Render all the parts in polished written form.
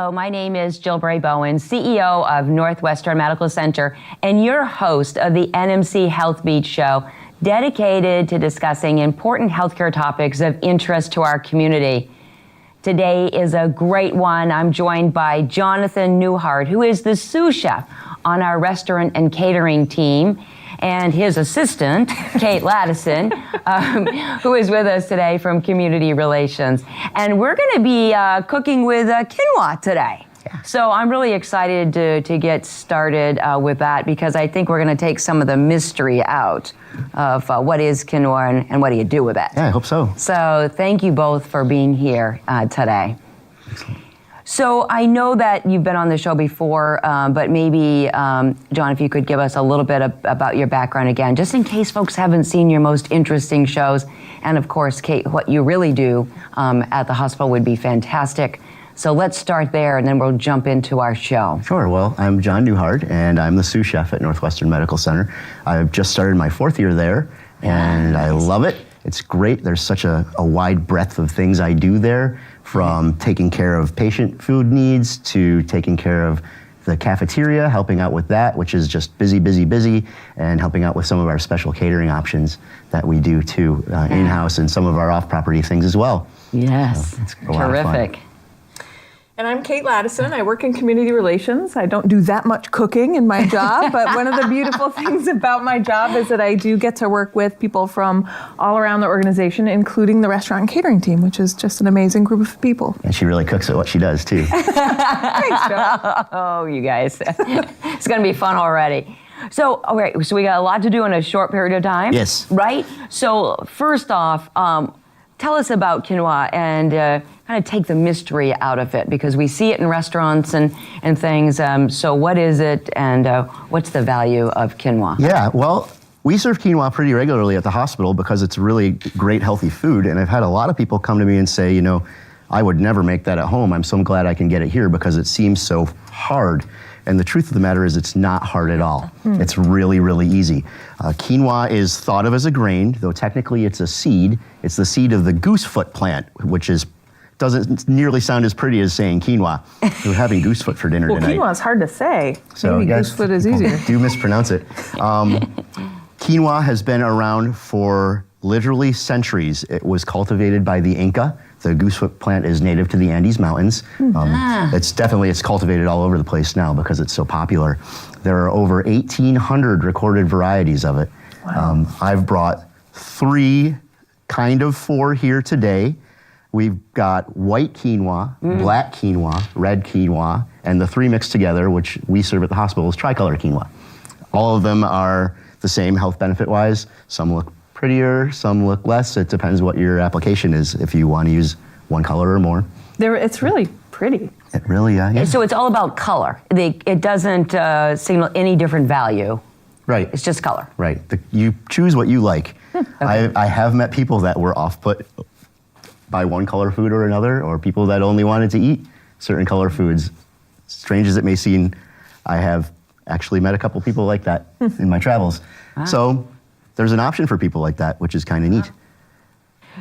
Hello, my name is Jill Berry Bowen, CEO of Northwestern Medical Center, and your host of the NMC Healthbeat show, dedicated to discussing important healthcare topics of interest to our community. Today is a great one. I'm joined by Jonathan Newhard, who is the sous chef on our restaurant and catering team, and his assistant, Kate Lattison, who is with us today from Community Relations. And we're going to be cooking with quinoa today. Yeah. So I'm really excited to get started with that, because I think we're going to take some of the mystery out of what is quinoa and what do you do with it. Yeah, I hope so. So thank you both for being here today. Excellent. So I know that you've been on the show before, but maybe, John, if you could give us a little bit about your background again, just in case folks haven't seen your most interesting shows. And of course, Kate, what you really do at the hospital would be fantastic. So let's start there, and then we'll jump into our show. Sure. Well, I'm John Newhard, and I'm the sous chef at Northwestern Medical Center. I've just started my 4th year there, and I love it. It's great. There's such a wide breadth of things I do there, from taking care of patient food needs to taking care of the cafeteria, helping out with that, which is just busy, busy, busy, and helping out with some of our special catering options that we do too, in-house, and some of our off-property things as well. Yes, so it's a lot of fun. And I'm Kate Lattison. I work in community relations. I don't do that much cooking in my job, but one of the beautiful things about my job is that I do get to work with people from all around the organization, including the restaurant and catering team, which is just an amazing group of people. And she really cooks at what she does, too. Thanks, Joe. Oh, you guys. It's going to be fun already. So, all right, so we got a lot to do in a short period of time. Yes. Right? So, first off, tell us about quinoa and kind of take the mystery out of it, because we see it in restaurants and things. So what is it, and what's the value of quinoa? Yeah, well, we serve quinoa pretty regularly at the hospital because it's really great, healthy food. And I've had a lot of people come to me and say, you know, I would never make that at home. I'm so glad I can get it here because it seems so hard. And the truth of the matter is it's not hard at all. It's really, really easy. Quinoa is thought of as a grain, though technically it's a seed. It's the seed of the goosefoot plant, which doesn't nearly sound as pretty as saying quinoa. We're having goosefoot for dinner tonight. Well, quinoa is hard to say. So maybe goosefoot is easier. Do mispronounce it. Quinoa has been around for literally centuries. It was cultivated by the Inca. The goosefoot plant is native to the Andes Mountains. It's cultivated all over the place now because it's so popular. There are over 1,800 recorded varieties of it. Wow. I've brought 3, kind of 4 here today. We've got white quinoa, black quinoa, red quinoa, and the 3 mixed together, which we serve at the hospital, is tricolor quinoa. All of them are the same health benefit-wise. Some look prettier, some look less. It depends what your application is, if you want to use one color or more. It's really pretty. It really, yeah. So it's all about color. It doesn't signal any different value. Right. It's just color. Right. You choose what you like. Okay. I have met people that were off-put by one color food or another, or people that only wanted to eat certain color foods. Strange as it may seem, I have actually met a couple people like that in my travels. Wow. So there's an option for people like that, which is kind of neat.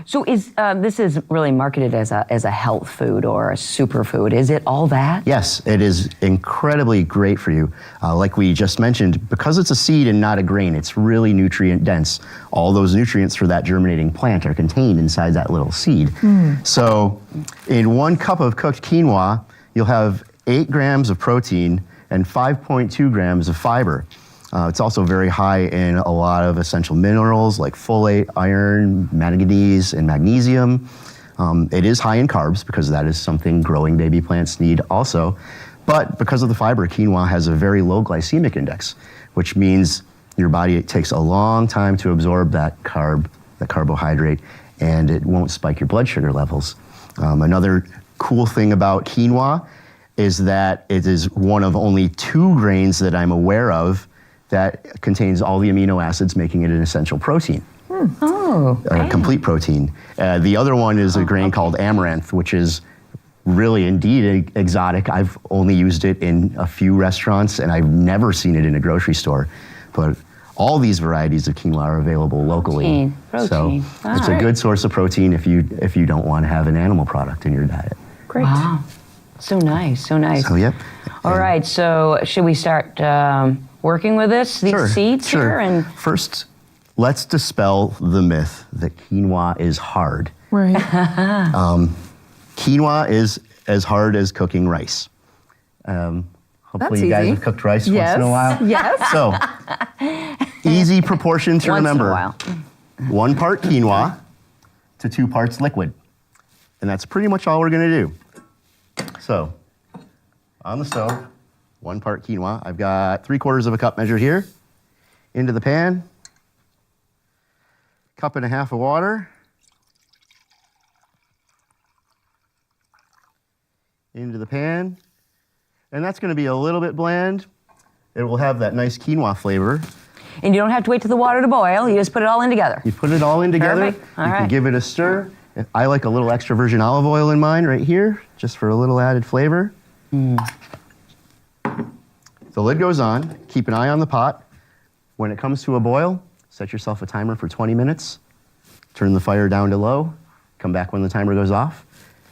So this is really marketed as a health food or a superfood. Is it all that? Yes, it is incredibly great for you. Like we just mentioned, because it's a seed and not a grain, it's really nutrient dense. All those nutrients for that germinating plant are contained inside that little seed. So in 1 cup of cooked quinoa, you'll have 8 grams of protein and 5.2 grams of fiber. It's also very high in a lot of essential minerals like folate, iron, manganese, and magnesium. It is high in carbs because that is something growing baby plants need also. But because of the fiber, quinoa has a very low glycemic index, which means your body takes a long time to absorb that carbohydrate, and it won't spike your blood sugar levels. Another cool thing about quinoa is that it is one of only 2 grains that I'm aware of that contains all the amino acids, making it an essential protein. A complete protein. The other one is a grain called amaranth, which is really indeed exotic. I've only used it in a few restaurants, and I've never seen it in a grocery store. But all these varieties of quinoa are available locally. Protein. So it's a good source of protein if you don't want to have an animal product in your diet. Great. Wow. So nice, so nice. So, yep. All right, so should we start working with these seeds here? And First, let's dispel the myth that quinoa is hard. Right. Quinoa is as hard as cooking rice. Hopefully That's you guys easy. have cooked rice Yes. once in a while. Yes. So, easy proportion to once remember. in a while. 1 part quinoa to 2 parts liquid. And that's pretty much all we're gonna do. So, on the stove, 1 part quinoa. I've got 3/4 cup measured here. Into the pan. 1.5 cups of water. Into the pan. And that's gonna be a little bit bland. It will have that nice quinoa flavor. And you don't have to wait till the water to boil. You just put it all in together. You put it all in together. Perfect. All You can right. give it a stir. I like a little extra virgin olive oil in mine right here, just for a little added flavor. The lid goes on. Keep an eye on the pot. When it comes to a boil, set yourself a timer for 20 minutes. Turn the fire down to low. Come back when the timer goes off,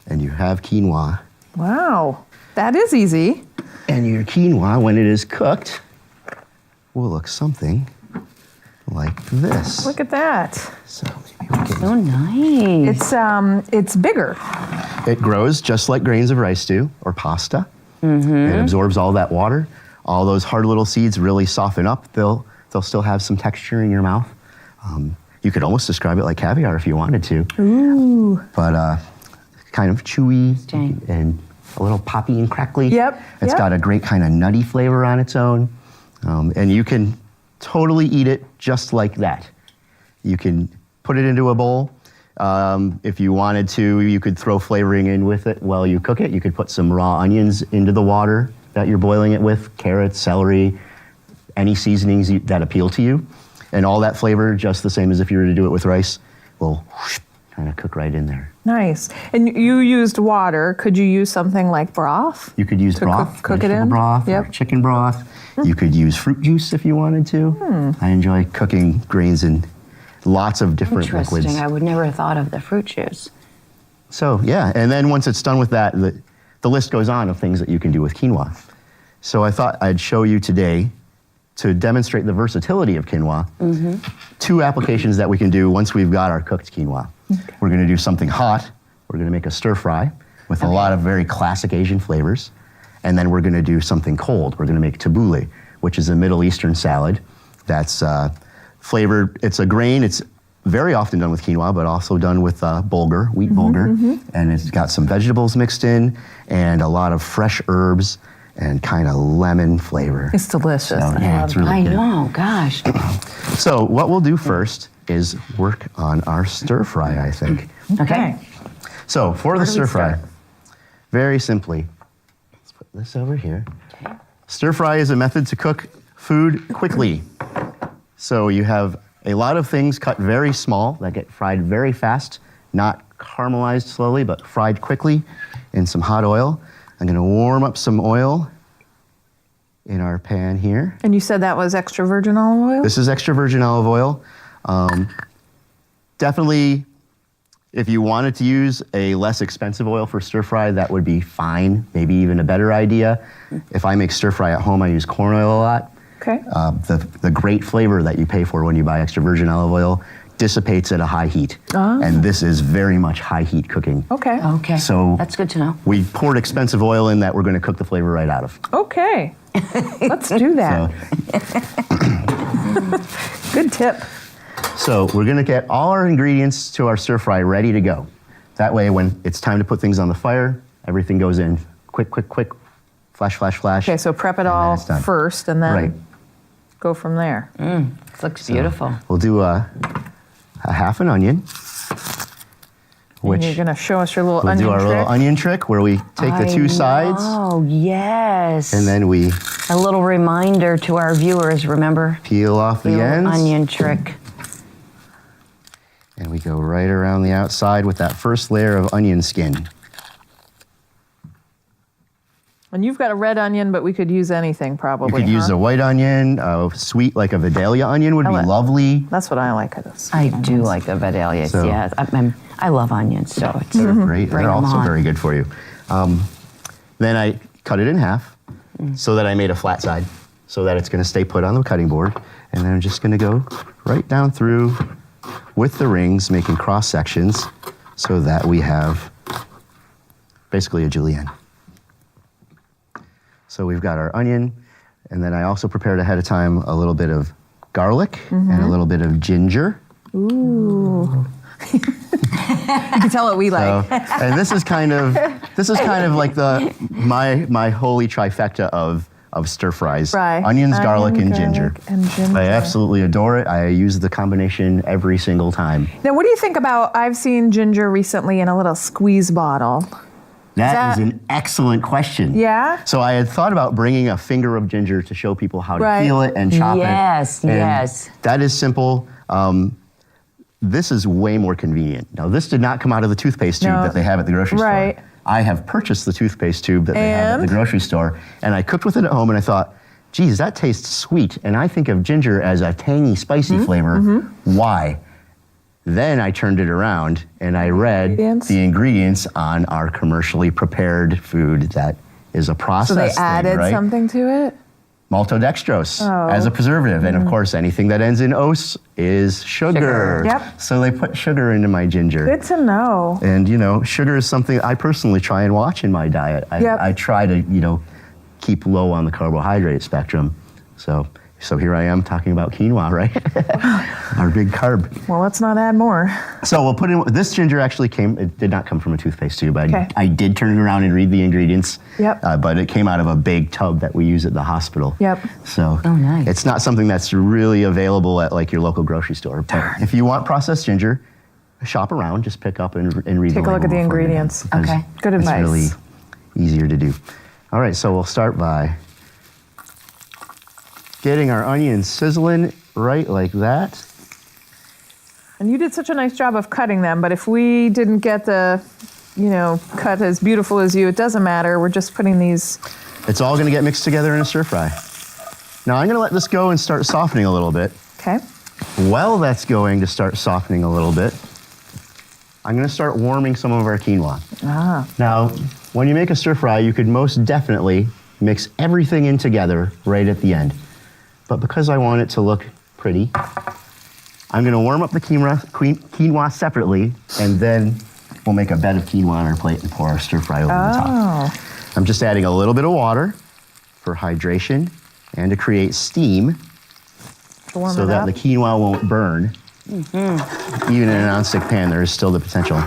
and you have quinoa. Wow. That is easy. And your quinoa, when it is cooked, will look something like this. Look at that. So maybe we can. So nice. It's bigger. It grows just like grains of rice do, or pasta. It absorbs all that water. All those hard little seeds really soften up. They'll still have some texture in your mouth. You could almost describe it like caviar if you wanted to. Ooh. But kind of chewy Interesting. and a little poppy and crackly. Yep, It's yep. got a great kind of nutty flavor on its own. And you can totally eat it just like that. You can put it into a bowl. If you wanted to, you could throw flavoring in with it while you cook it. You could put some raw onions into the water that you're boiling it with, carrots, celery, any seasonings that appeal to you. And all that flavor, just the same as if you were to do it with rice, will kind of cook right in there. Nice. And you used water. Could you use something like broth? You could use To broth, cook it vegetable in? broth, Yep. or chicken broth. You could use fruit juice if you wanted to. I enjoy cooking grains in lots of different Interesting. liquids. I would never have thought of the fruit juice. So yeah, and then once it's done with that, the list goes on of things that you can do with quinoa. So I thought I'd show you today, to demonstrate the versatility of quinoa, 2 applications that we can do once we've got our cooked quinoa. We're gonna do something hot. We're gonna make a stir fry with a lot of very classic Asian flavors. And then we're gonna do something cold. We're gonna make tabbouleh, which is a Middle Eastern salad that's flavored. It's a grain. It's very often done with quinoa, but also done with bulgur, wheat bulgur. And it's got some vegetables mixed in and a lot of fresh herbs and kind of lemon flavor. It's delicious. So, yeah, it's really I good. know, gosh. So what we'll do first is work on our stir fry, I think. Okay. So for the Where do we stir fry, start? very simply, let's put this over here. Stir fry is a method to cook food quickly. So you have a lot of things cut very small that get fried very fast, not caramelized slowly, but fried quickly in some hot oil. I'm gonna warm up some oil in our pan here. And you said that was extra virgin olive oil? This is extra virgin olive oil. Definitely, if you wanted to use a less expensive oil for stir fry, that would be fine, maybe even a better idea. If I make stir fry at home, I use corn oil a lot. Okay. The great flavor that you pay for when you buy extra virgin olive oil dissipates at a high heat. And this is very much high heat cooking. Okay. Okay. So that's good to know. we poured expensive oil in that we're gonna cook the flavor right out of. Okay. Let's do that. Good tip. So we're gonna get all our ingredients to our stir fry ready to go. That way, when it's time to put things on the fire, everything goes in quick, flash, flash, flash. Okay, so prep it and then all it's done. first and then Right. go from there. This looks beautiful. We'll do a half an onion, And which you're going to show us your little we'll onion do our trick. little onion trick where we take the 2 sides Oh, yes. and then we a little reminder to our viewers, remember? peel off the The ends. little onion trick. And we go right around the outside with that first layer of onion skin. And you've got a red onion, but we could use anything You probably. could use huh? a white onion, sweet like a Vidalia onion would be like- lovely. That's what I like. This. I do like the Vidalias, So- yes. I love onions, so it's They're great. Bring They're 'em also on. very good for you. Then I cut it in half so that I made a flat side so that it's going to stay put on the cutting board. And then I'm just going to go right down through with the rings, making cross sections so that we have basically a julienne. So we've got our onion, and then I also prepared ahead of time a little bit of garlic and a little bit of ginger. Ooh. You can tell what we like. And this is kind of like my holy trifecta of stir fries. Right. Onions, garlic, and ginger. I absolutely adore it. I use the combination every single time. Now, what do you think about, I've seen ginger recently in a little squeeze bottle. That is an excellent question. Yeah? So I had thought about bringing a finger of ginger to show people how to peel it and chop it. Yes, yes. That is simple. This is way more convenient. Now, this did not come out of the toothpaste tube that they have at the grocery store. I have purchased the toothpaste tube that they have at the grocery store, and I cooked with it at home, and I thought, geez, that tastes sweet. And I think of ginger as a tangy, spicy flavor. Why? Then I turned it around, and I read the ingredients on our commercially prepared food that is a processed thing, So they added something to it? Maltodextrose as a preservative. And of course, anything that ends in "ose" is sugar. Yep. So they put sugar into my ginger. Good to know. And, sugar is something I personally try and watch in my diet. I try to, keep low on the carbohydrate spectrum. So here I am talking about quinoa, right? Our big carb. Well, let's not add more. So we'll put in, this ginger actually it did not come from a toothpaste tube. I did turn it around and read the ingredients. But it came out of a big tub that we use at the hospital. So nice. It's not something that's really available at like your local grocery store. But if you want processed ginger, shop around, just pick up and read the label. Take a look at the ingredients. Okay, good advice. It's really easier to do. All right, so we'll start by getting our onions sizzling right like that. And you did such a nice job of cutting them, but if we didn't get the, cut as beautiful as you, it doesn't matter. We're just putting these. It's all gonna get mixed together in a stir fry. Now I'm gonna let this go and start softening a little bit. Okay. While that's going to start softening a little bit, I'm gonna start warming some of our quinoa. Now, when you make a stir fry, you could most definitely mix everything in together right at the end. But because I want it to look pretty, I'm gonna warm up the quinoa separately, and then we'll make a bed of quinoa on our plate and pour our stir fry over the top. I'm just adding a little bit of water for hydration and to create steam so that the quinoa won't burn. Even in a nonstick pan, there is still the potential.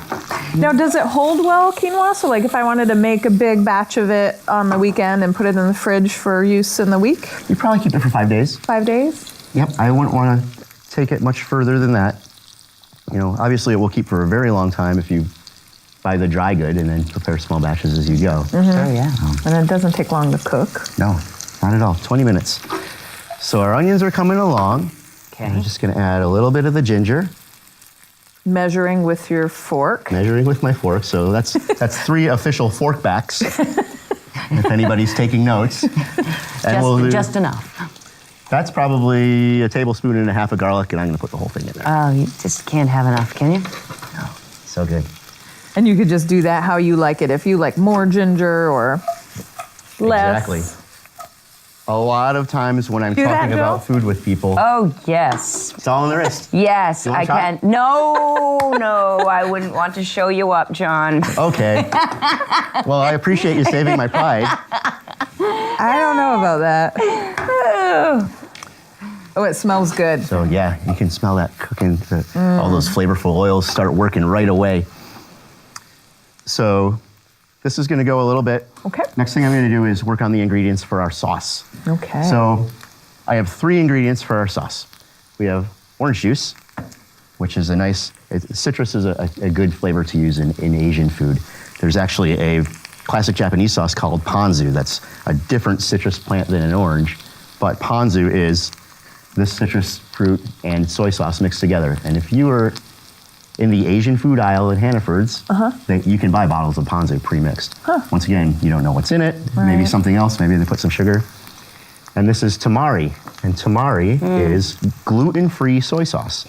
Now, does it hold well, quinoa? So like if I wanted to make a big batch of it on the weekend and put it in the fridge for use in the week? You probably keep it for 5 days. 5 days? Yep, I wouldn't want to take it much further than that. Obviously it will keep for a very long time if you buy the dry good and then prepare small batches as you go. Oh, yeah. And it doesn't take long to cook. No, not at all, 20 minutes. So our onions are coming along. Okay. I'm just gonna add a little bit of the ginger. Measuring with your fork. Measuring with my fork, so that's 3 official fork backs, if anybody's taking notes. And just enough. That's probably a tablespoon and a half of garlic, and I'm gonna put the whole thing in there. Oh, you just can't have enough, can you? No, so good. And you could just do that how you like it. If you like more ginger or less. Exactly. A lot of times when I'm talking about food with people. Oh, yes. It's all on the wrist. Yes, I can. No, I wouldn't want to show you up, John. Okay. Well, I appreciate you saving my pride. I don't know about that. Oh, it smells good. So yeah, you can smell that cooking. All those flavorful oils start working right away. So this is gonna go a little bit. Okay. Next thing I'm gonna do is work on the ingredients for our sauce. Okay. So I have 3 ingredients for our sauce. We have orange juice, which is citrus is a good flavor to use in Asian food. There's actually a classic Japanese sauce called ponzu that's a different citrus plant than an orange, but ponzu is this citrus fruit and soy sauce mixed together. And if you were in the Asian food aisle at Hannaford's, you can buy bottles of ponzu pre-mixed. Once again, you don't know what's in it, maybe something else, maybe they put some sugar. And this is tamari, and tamari is gluten-free soy sauce.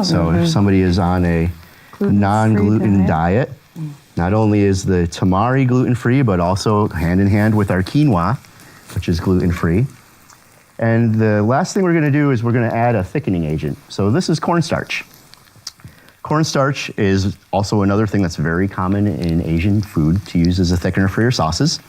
So if somebody is on a non-gluten diet, Not only is the tamari gluten-free, but also hand in hand with our quinoa, which is gluten-free. And the last thing we're gonna do is we're gonna add a thickening agent. So this is cornstarch. Cornstarch is also another thing that's very common in Asian food to use as a thickener for your sauces.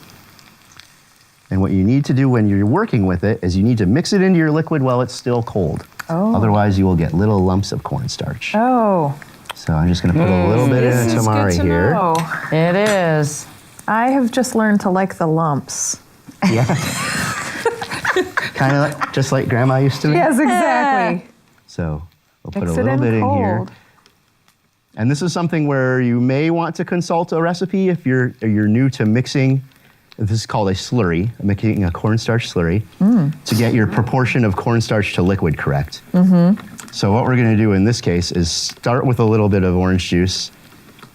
And what you need to do when you're working with it is you need to mix it into your liquid while it's still cold. Oh. Otherwise, you will get little lumps of cornstarch. Oh. So I'm just gonna put a little bit in the tamari here. Know. It is. I have just learned to like the lumps. Yeah. Kind of like, just like Grandma used to make. Yes, exactly. So we'll put Mix a little it bit in here. cold. And this is something where you may want to consult a recipe if you're new to mixing. This is called a slurry, making a cornstarch slurry, to get your proportion of cornstarch to liquid correct. So what we're gonna do in this case is start with a little bit of orange juice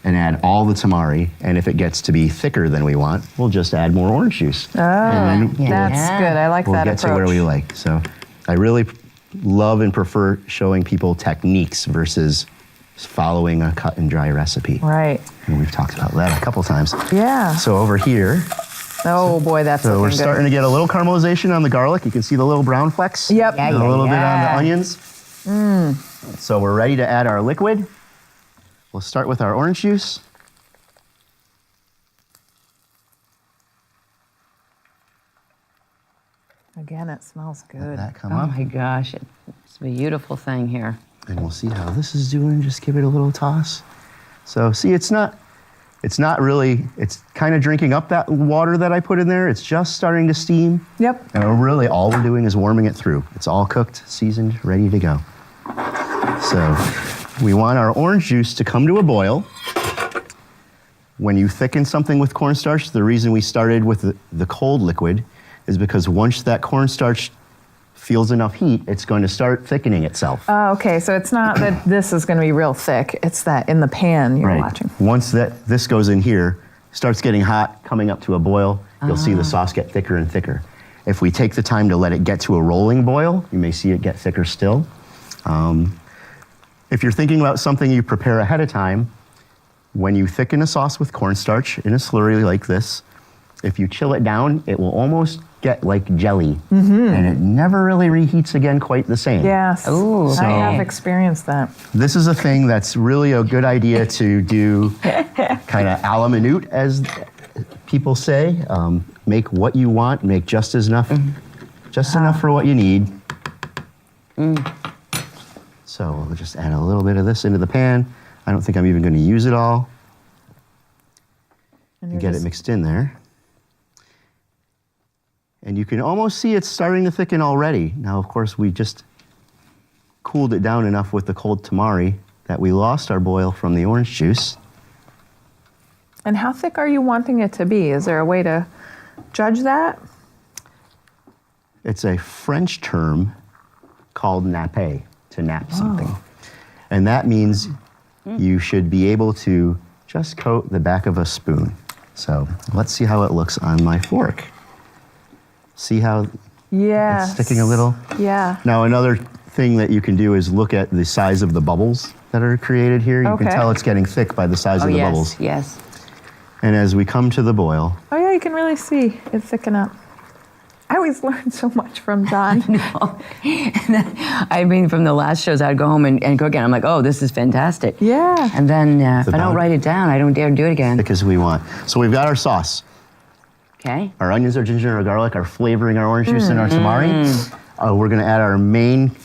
and add all the tamari. And if it gets to be thicker than we want, we'll just add more orange juice. Oh, and then that's good. I like we'll that get approach. to where we like. So I really love and prefer showing people techniques versus following a cut and dry recipe. Right. And we've talked about that a couple times. Yeah. So over here, Oh boy, that's so we're looking starting to good. get a little caramelization on the garlic. You can see the little brown flecks. Yep. Yeah, And a little bit on the onions. So we're ready to add our liquid. We'll start with our orange juice. Again, it smells Let good. that come Oh up. my gosh, it's a beautiful thing here. And we'll see how this is doing. Just give it a little toss. So see, it's not really, it's kind of drinking up that water that I put in there. It's just starting to steam. Yep. And really all we're doing is warming it through. It's all cooked, seasoned, ready to go. So we want our orange juice to come to a boil. When you thicken something with cornstarch, the reason we started with the cold liquid is because once that cornstarch feels enough heat, it's going to start thickening itself. Oh, okay, so it's not that this is going to be real thick. It's that in the pan you're watching. Once this goes in here, starts getting hot, coming up to a boil, you'll see the sauce get thicker and thicker. If we take the time to let it get to a rolling boil, you may see it get thicker still. If you're thinking about something you prepare ahead of time, when you thicken a sauce with cornstarch in a slurry like this, if you chill it down, it will almost get like jelly, and it never really reheats again quite the same. Yes. Ooh, I have okay. experienced that. This is a thing that's really a good idea to do kind of a la minute, as people say. Make what you want, make just enough for what you need. So we'll just add a little bit of this into the pan. I don't think I'm even going to use it all. And Get it mixed in there. And you can almost see it's starting to thicken already. Now, of course, we just cooled it down enough with the cold tamari that we lost our boil from the orange juice. And how thick are you wanting it to be? Is there a way to judge that? It's a French term called nappe, to nap something. And that means you should be able to just coat the back of a spoon. So let's see how it looks on my fork. See how Yes. it's sticking a little? Yeah. Now, another thing that you can do is look at the size of the bubbles that are created here. You can Okay. tell it's getting thick by the size of the bubbles. Yes. And as we come to the boil, Oh yeah, you can really see it thicken up. I always learn so much from John. I mean, from the last shows, I'd go home and cook it. I'm like, oh, this is fantastic. Yeah. And then if I about- don't write it down, I don't dare do it again. thick as we want. So we've got our sauce. Okay. Our onions, our ginger, our garlic are flavoring our orange juice and our tamari. We're going to add our main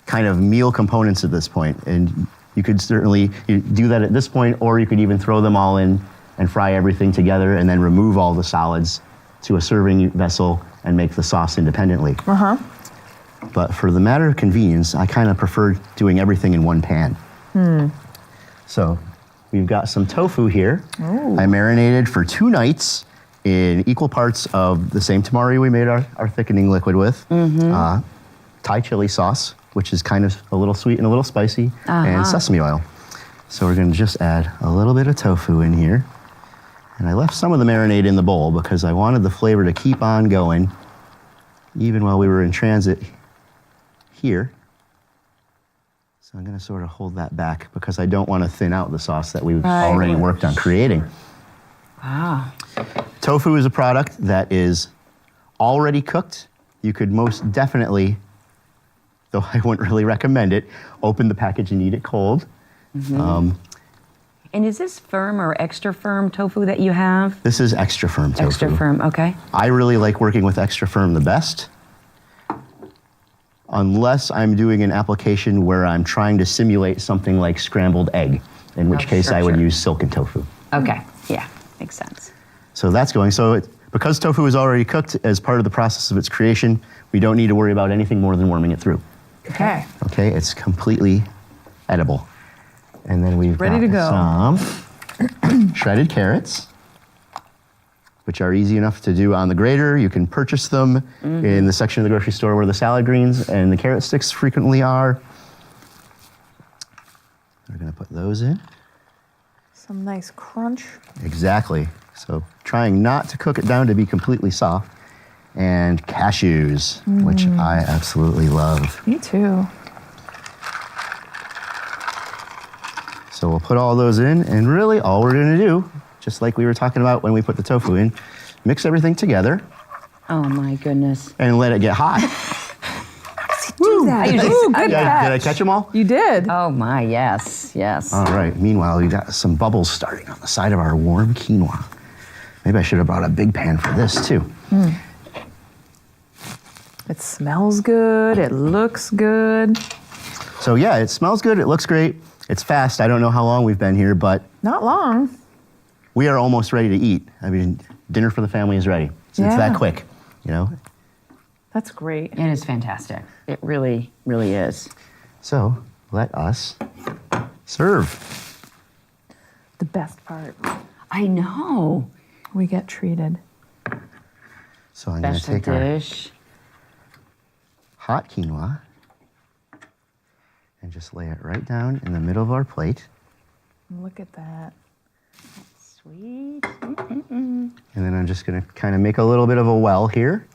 kind of meal components at this point. And you could certainly do that at this point, or you could even throw them all in and fry everything together and then remove all the solids to a serving vessel and make the sauce independently. But for the matter of convenience, I kind of prefer doing everything in one pan. So we've got some tofu here. I marinated for 2 nights in equal parts of the same tamari we made our thickening liquid with, Thai chili sauce, which is kind of a little sweet and a little spicy, and sesame oil. So we're gonna just add a little bit of tofu in here. And I left some of the marinade in the bowl because I wanted the flavor to keep on going even while we were in transit here. So I'm gonna sort of hold that back because I don't want to thin out the sauce that we've already worked on creating. Wow. Tofu is a product that is already cooked. You could most definitely, though I wouldn't really recommend it, open the package and eat it cold. And is this firm or extra firm tofu that you have? This is extra firm tofu. Extra firm, okay. I really like working with extra firm the best, unless I'm doing an application where I'm trying to simulate something like scrambled egg, in which case I would use silken tofu. Okay, yeah, makes sense. So that's going. Because tofu is already cooked as part of the process of its creation, we don't need to worry about anything more than warming it through. Okay. Okay, it's completely edible. And then we've Ready to go. some shredded carrots, which are easy enough to do on the grater. You can purchase them in the section of the grocery store where the salad greens and the carrot sticks frequently are. We're gonna put those in. Some nice crunch. Exactly. So trying not to cook it down to be completely soft. And cashews, which I absolutely love. Me too. So we'll put all those in, and really all we're gonna do, just like we were talking about when we put the tofu in, mix everything together Oh my goodness. and let it get hot. Do that. usually- Ooh, good Did catch. I catch them all? You did. Oh my, yes, yes. All right, meanwhile, we got some bubbles starting on the side of our warm quinoa. Maybe I should have brought a big pan for this too. It smells good. It looks good. So yeah, it smells good, it looks great. It's fast, I don't know how long we've been here, but Not long. we are almost ready to eat. I mean, dinner for the family is ready. So it's that Yeah. quick, you know? That's great. It is fantastic. It really, really is. So let us serve. The best part. I know. We get treated. So I'm gonna Special take our dish. hot quinoa and just lay it right down in the middle of our plate. Look at that. Sweet. And then I'm just gonna kind of make a little bit of a well here.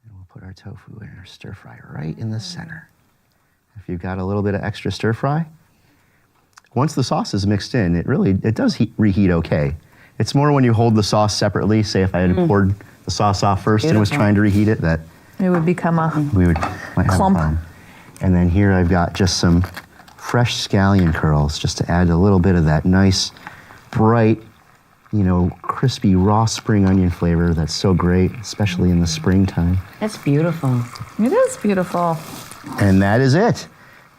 And we'll put our tofu in our stir fry right in the center. If you've got a little bit of extra stir fry, once the sauce is mixed in, it does reheat okay. It's more when you hold the sauce separately, say if I had poured the sauce off first and was Beautiful. trying to reheat it, that It would become a we might have Clump. a problem. And then here I've got just some fresh scallion curls, just to add a little bit of that nice, bright, crispy raw spring onion flavor that's so great, especially in the springtime. That's beautiful. It is beautiful. And that is it.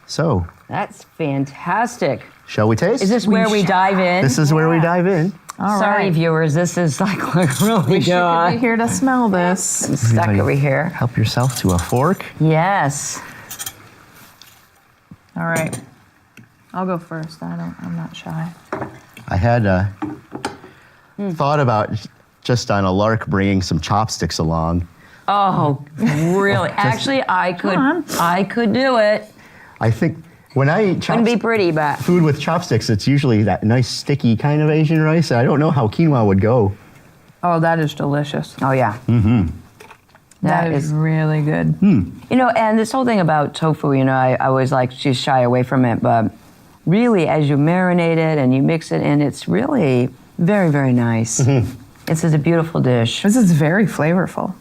So, That's fantastic. shall we taste? Is this where we dive in? This is where we dive in. All Sorry, right. viewers. This is like really We should be good. here to smell this. I'm stuck Everybody over here. Help yourself to a fork. Yes. All right. I'll go first. I'm not shy. I had thought about just on a lark bringing some chopsticks along. Oh, really? Actually, I could do it. I think when I eat Wouldn't be chopsticks, pretty, but food with chopsticks, it's usually that nice sticky kind of Asian rice. I don't know how quinoa would go. Oh, that is delicious. oh yeah. That is really good. And this whole thing about tofu, I always like to shy away from it, but really, as you marinate it and you mix it in, it's really very, very nice. This is a beautiful dish. This is very flavorful.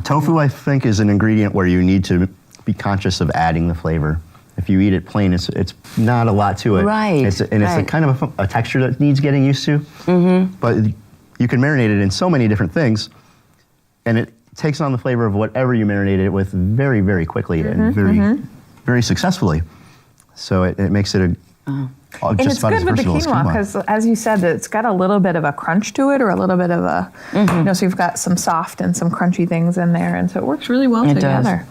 Tofu, I think, is an ingredient where you need to be conscious of adding the flavor. If you eat it plain, it's not a lot to it. Right, It's a right. kind of a texture that needs getting used to. But you can marinate it in so many different things, and it takes on the flavor of whatever you marinate it with very, very quickly and very, very successfully. So it makes it And just it's about as good with the versatile as quinoa quinoa. because, as you said, it's got a little bit of a crunch to it, or a little bit of a, so you've got some soft and some crunchy things in there, and so it works really well It together.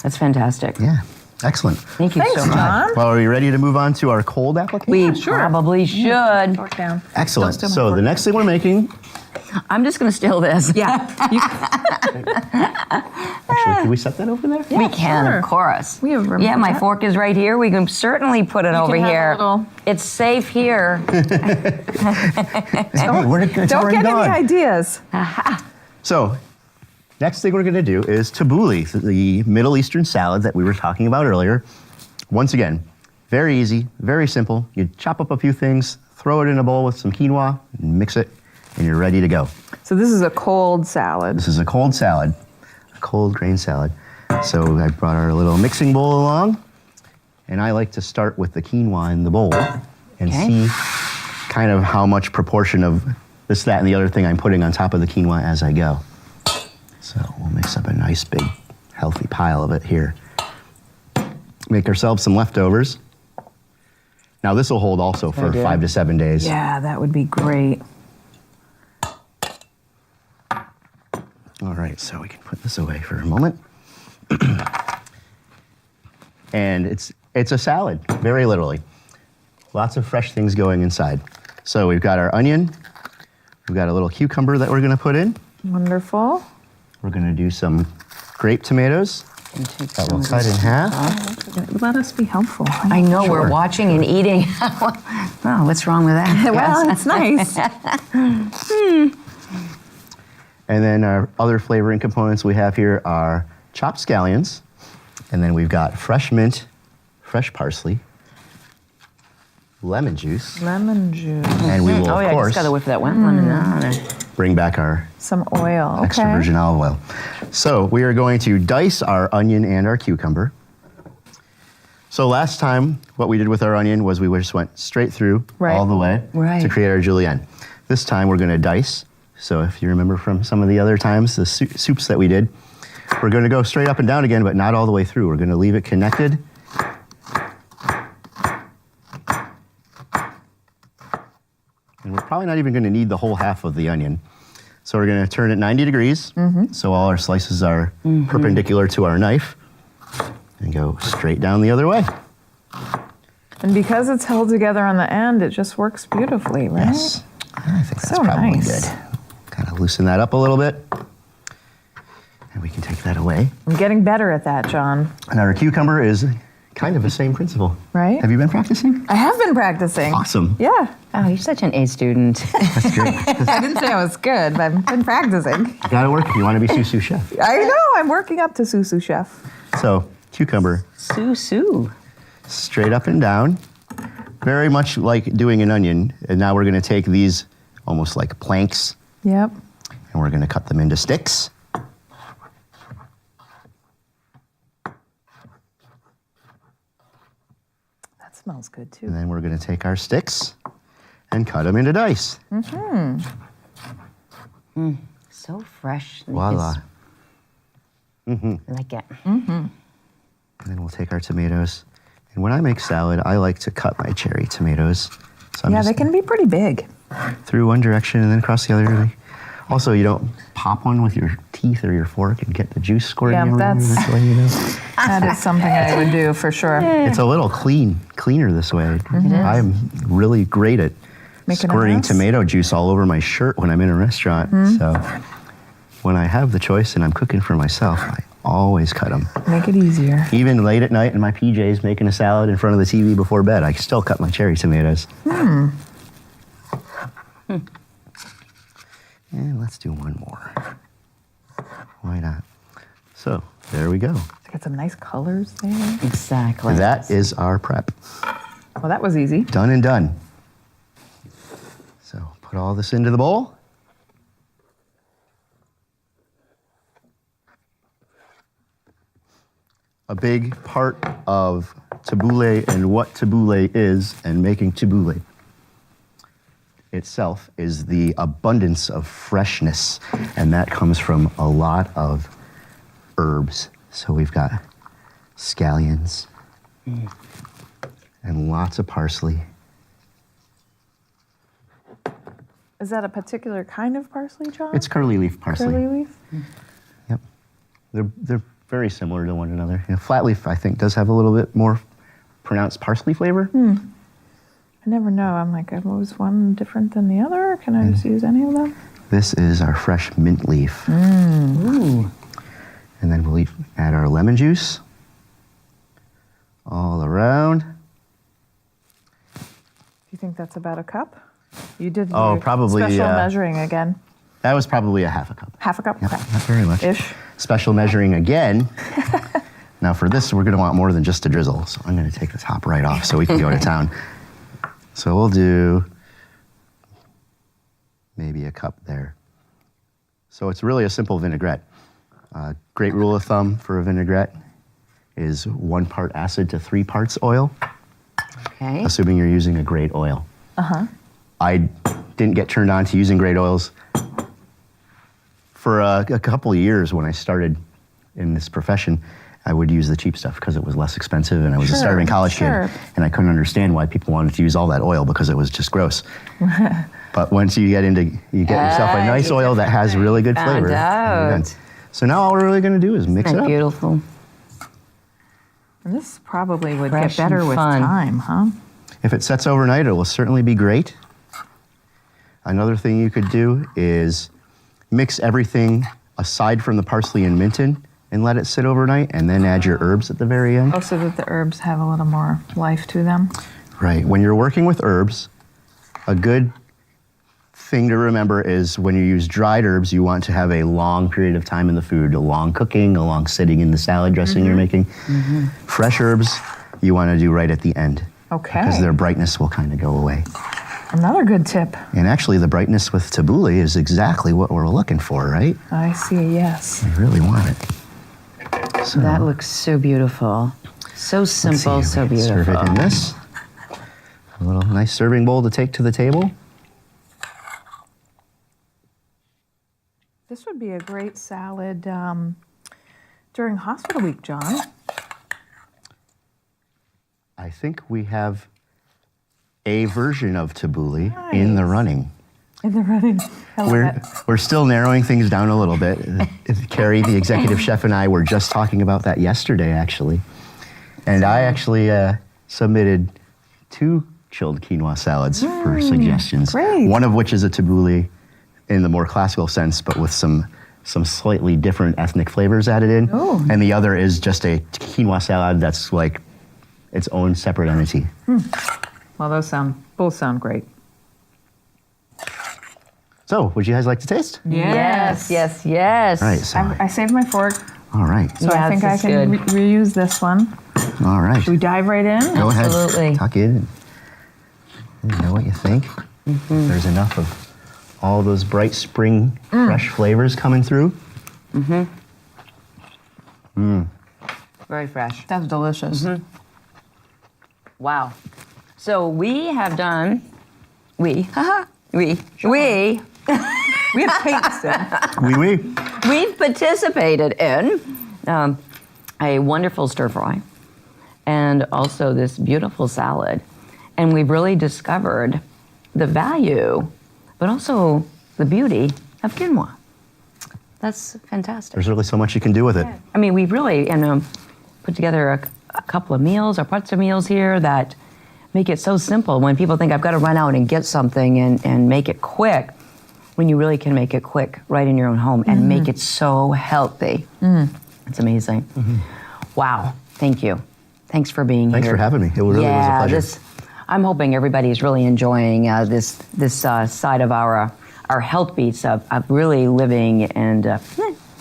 That's fantastic. Yeah, excellent. Thank you Thanks, so much. John. Well, are we ready to move on to our cold application? We sure. probably should. Fork down. Excellent. Don't steal my So fork. the next thing we're making, I'm just going to steal this. Yeah, actually, can we set that over there? We can, sure. of course. We have room Yeah, for my that. fork is right here. We can certainly put it over can have a here. little- It's safe here. Hey, it's don't already get gone. any ideas. So, next thing we're going to do is tabbouleh, the Middle Eastern salad that we were talking about earlier. Once again, Very easy, very simple. You chop up a few things, throw it in a bowl with some quinoa, and mix it, and you're ready to go. So this is a cold salad. This is a cold salad, a cold grain salad. So I brought our little mixing bowl along, and I like to start with the quinoa in the bowl and see kind of how much proportion of this, that, and the other thing I'm putting on top of the quinoa as I go. So we'll mix up a nice big healthy pile of it here. Make ourselves some leftovers. Now this will hold also for 5 to 7 days. Yeah, that would be great. All right, so we can put this away for a moment. And it's a salad, very literally. Lots of fresh things going inside. So we've got our onion. We've got a little cucumber that we're gonna put in. Wonderful. We're gonna do some grape tomatoes that we'll cut in half. Let us be helpful. I know, we're watching and eating. Oh, what's wrong with that? Well, it's nice. And then our other flavoring components we have here are chopped scallions, and then we've got fresh mint, fresh parsley, lemon juice, and we will, Oh, of yeah, I course, just got to whip that one lemon on. bring back our Some oil. extra Okay. virgin olive oil. So we are going to dice our onion and our cucumber. So last time, what we did with our onion was we just went straight through all the way to create our julienne. This time we're going to dice. So if you remember from some of the other times, the soups that we did, we're going to go straight up and down again, but not all the way through. We're going to leave it connected. And we're probably not even going to need the whole half of the onion. So we're going to turn it 90 degrees, so all our slices are perpendicular to our knife, and go straight down the other way. And because it's held together on the end, it just works beautifully, right? Yes, I think that's So probably nice. good. Kind of loosen that up a little bit, and we can take that away. I'm getting better at that, John. And our cucumber is kind of the same principle. Right? Have you been practicing? I have been practicing. Awesome. Yeah. Oh, you're such an A student. That's great. I didn't say I was good, but I've been practicing. Gotta work. You want to be Sous Chef. I know. I'm working up to Sous Chef. So, cucumber, Sue. straight up and down. Very much like doing an onion. And now we're going to take these almost like planks, Yep. and we're going to cut them into sticks. That smells good And too. then we're going to take our sticks and cut them into dice. So fresh. Voila. I like it. And then we'll take our tomatoes. And when I make salad, I like to cut my cherry tomatoes. So I'm Yeah, just they can be pretty big. through one direction and then across the other. Also, you don't pop one with your teeth or your fork and get the juice squirting Yeah, everywhere that's- this way, you know? That is something I would do for sure. It's a little cleaner this way. I'm really great at Making a squirting mess? tomato juice all over my shirt when I'm in a restaurant. So when I have the choice and I'm cooking for myself, I always cut them. Make it easier. Even late at night in my PJs making a salad in front of the TV before bed, I still cut my cherry tomatoes. And let's do one more. Why not? So there we go. Get some nice colors there. Exactly. That is our prep. Well, that was easy. Done and done. So put all this into the bowl. A big part of tabbouleh and what tabbouleh is and making tabbouleh itself is the abundance of freshness, and that comes from a lot of herbs. So we've got scallions and lots of parsley. Is that a particular kind of parsley, John? It's curly leaf parsley. curly leaf. Yep. They're very similar to one another. You know, flat leaf, I think, does have a little bit more pronounced parsley flavor. I never know. I'm like, was one different than the other? Can I just use any of them? This is our fresh mint leaf. Ooh. And then we'll add our lemon juice all around. Do you think that's about a cup? You did Oh, your probably, special measuring again. That was probably a half a cup. Half a cup? Yep, Okay. not very much. Ish. Special measuring again. Now for this, we're gonna want more than just a drizzle. So I'm gonna take the top right off so we can go to town. So we'll do maybe a cup there. So it's really a simple vinaigrette. Great rule of thumb for a vinaigrette is 1 part acid to 3 parts oil, Okay. assuming you're using a great oil. I didn't get turned on to using great oils for a couple of years. When I started in this profession, I would use the cheap stuff because it was less expensive, and I was a starving college kid, and I couldn't understand why people wanted to use all that oil because it was just gross. But once you get yourself a nice oil that has really good flavor. Found out. So now all we're really going to do is mix it up. Beautiful. And this probably would Fresh get better and with fun. time, huh? If it sets overnight, it will certainly be great. Another thing you could do is mix everything aside from the parsley and mint in and let it sit overnight, and then add your herbs at the very end. Oh, so that the herbs have a little more life to them. Right. When you're working with herbs, a good thing to remember is when you use dried herbs, you want to have a long period of time in the food, a long cooking, a long sitting in the salad dressing you're making. Fresh herbs, you want to do right at the end. Okay. Because their brightness will kind of go away. Another good tip. And actually, the brightness with tabbouleh is exactly what we're looking for, right? I see a yes. We really want it. So, That looks so beautiful. So let's see simple, if so we can serve beautiful. it in this. A little nice serving bowl to take to the table. This would be a great salad during hospital week, John. I think we have a version of tabbouleh in the running. In the running. I love that. We're still narrowing things down a little bit. Carrie, the executive chef, and I were just talking about that yesterday, actually. And I actually submitted 2 chilled quinoa salads for suggestions. great. One of which is a tabbouleh in the more classical sense, but with some slightly different ethnic flavors added in. Oh. And the other is just a quinoa salad that's like its own separate entity. Well, those both sound great. So, would you guys like to taste? Yes, yes, yes. All right, so, I saved my fork, all right. so Yeah, I think I this is can good. reuse this one. All right. Should we dive right in? Go ahead. Absolutely. Tuck in. Let me know what you think. There's enough of all those bright spring fresh flavors coming through. Very fresh. That's delicious. Wow. So we have done, we have tasted. Oui, oui. we've participated in a wonderful stir fry and also this beautiful salad. And we've really discovered the value, but also the beauty of quinoa. That's fantastic. There's really so much you can do with it. I mean, we've really put together a couple of meals or parts of meals here that make it so simple. When people think I've got to run out and get something and make it quick, when you really can make it quick right in your own home and make it so healthy. It's amazing. Wow. Thank you. Thanks for being Thanks here. for having me. It really was a pleasure. I'm hoping everybody's really enjoying this side of our health beats of really living and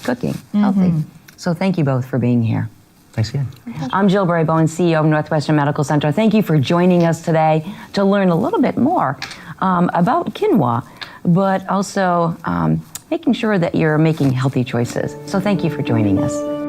cooking healthy. So thank you both for being here. Thanks again. I'm Jill Berry Bowen, CEO of Northwestern Medical Center. Thank you for joining us today to learn a little bit more about quinoa, but also making sure that you're making healthy choices. So thank you for joining us.